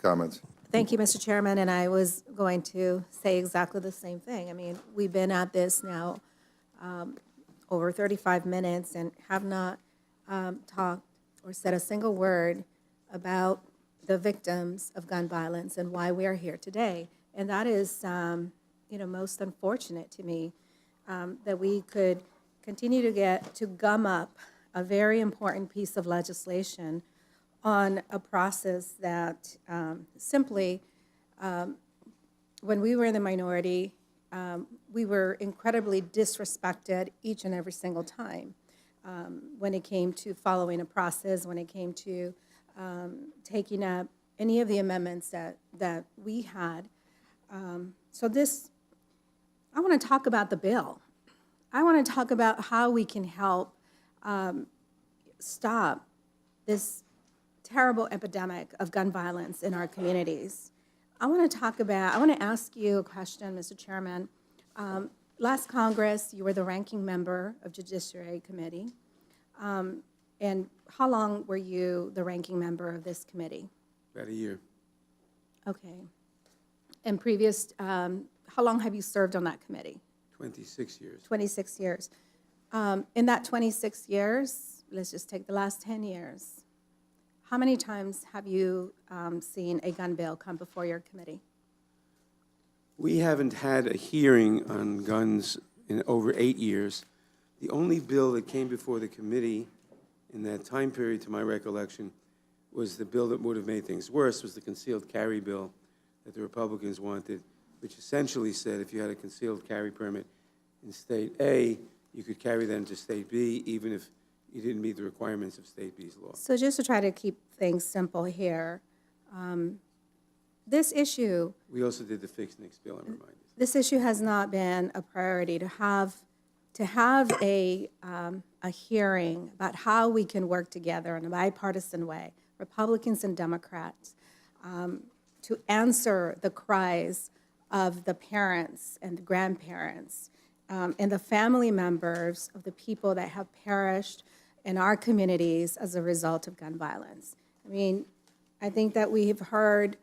comments. Thank you, Mr. Chairman, and I was going to say exactly the same thing. I mean, we've been at this now over 35 minutes and have not talked or said a single word about the victims of gun violence and why we are here today. And that is, most unfortunate to me, that we could continue to gum up a very important piece of legislation on a process that simply, when we were in the minority, we were incredibly disrespected each and every single time when it came to following a process, when it came to taking up any of the amendments that we had. I want to talk about the bill. I want to talk about how we can help stop this terrible epidemic of gun violence in our communities. I want to ask you a question, Mr. Chairman. Last Congress, you were the ranking member of Judiciary Committee. And how long were you the ranking member of this committee? About a year. Okay. And how long have you served on that committee? 26 years. 26 years. In that 26 years, let's just take the last 10 years, how many times have you seen a gun bill come before your committee? We haven't had a hearing on guns in over 8 years. The only bill that came before the committee in that time period, to my recollection, was the bill that would have made things worse, was the concealed carry bill that the Republicans wanted, which essentially said if you had a concealed carry permit in State A, you could carry them to State B, even if you didn't meet the requirements of State B's law. So just to try to keep things simple here, this issue... We also did the fixed NICS bill, I'm reminded. This issue has not been a priority to have a hearing about how we can work together in a bipartisan way, Republicans and Democrats, to answer the cries of the parents and the grandparents and the family members of the people that have perished in our communities as a result of gun violence. I mean, I think that we have heard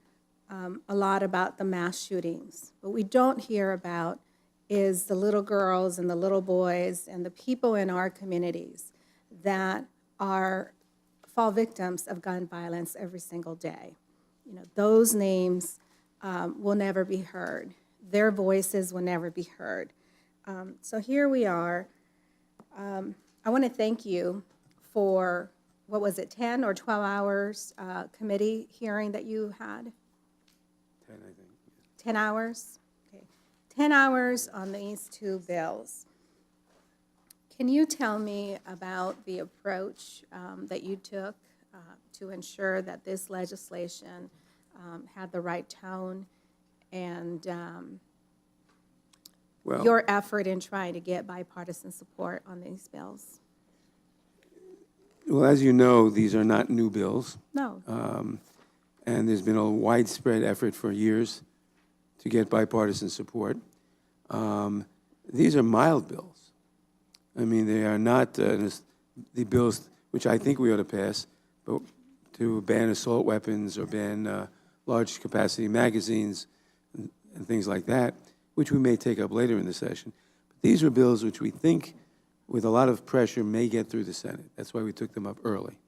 a lot about the mass shootings. What we don't hear about is the little girls and the little boys and the people in our communities that fall victims of gun violence every single day. You know, those names will never be heard. Their voices will never be heard. So here we are. I want to thank you for, what was it, 10 or 12 hours committee hearing that you had? 10, I think. 10 hours? Okay. 10 hours on these two bills. Can you tell me about the approach that you took to ensure that this legislation had the right tone and your effort in trying to get bipartisan support on these bills? Well, as you know, these are not new bills. No. And there's been a widespread effort for years to get bipartisan support. These are mild bills. I mean, they are not the bills which I think we ought to pass, but to ban assault weapons or ban large capacity magazines and things like that, which we may take up later in the session. But these are bills which we think, with a lot of pressure, may get through the Senate. That's why we took them up early.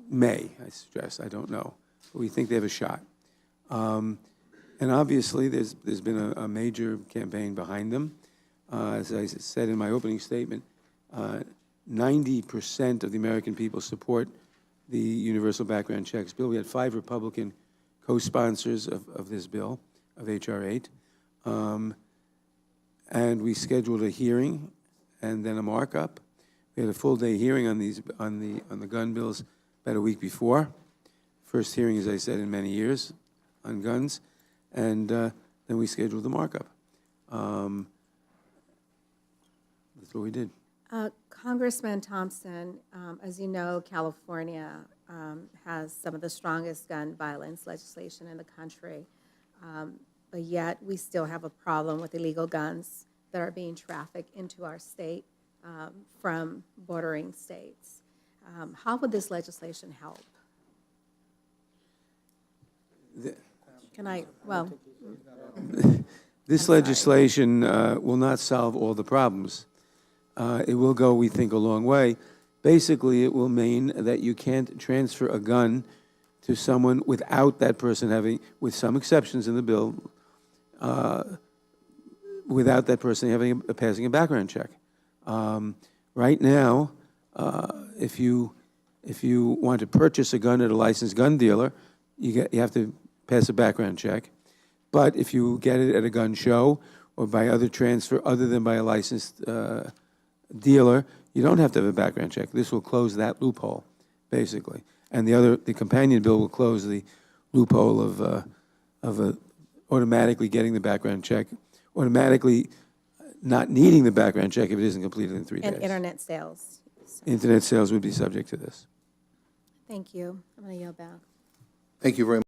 May, I stress, I don't know. But we think they have a shot. And obviously, there's been a major campaign behind them. As I said in my opening statement, 90% of the American people support the universal background checks bill. We had 5 Republican co-sponsors of this bill, of H.R. 8. And we scheduled a hearing and then a markup. We had a full-day hearing on the gun bills about a week before. First hearing, as I said, in many years on guns. And then we scheduled the markup. That's what we did. Congressman Thompson, as you know, California has some of the strongest gun violence legislation in the country, but yet we still have a problem with illegal guns that are being trafficked into our state from bordering states. How would this legislation help? Can I, well, This legislation will not solve all the problems. It will go, we think, a long way. Basically, it will mean that you can't transfer a gun to someone without that person having, with some exceptions in the bill, without that person having passing a background check. Right now, if you want to purchase a gun at a licensed gun dealer, you have to pass a background check. But if you get it at a gun show or by other transfer other than by a licensed dealer, you don't have to have a background check. This will close that loophole, basically. And the companion bill will close the loophole of automatically getting the background check, automatically not needing the background check if it isn't completed in 3 days. and internet sales. Internet sales would be subject to this. Thank you. I'm going to yield back. Thank you very much.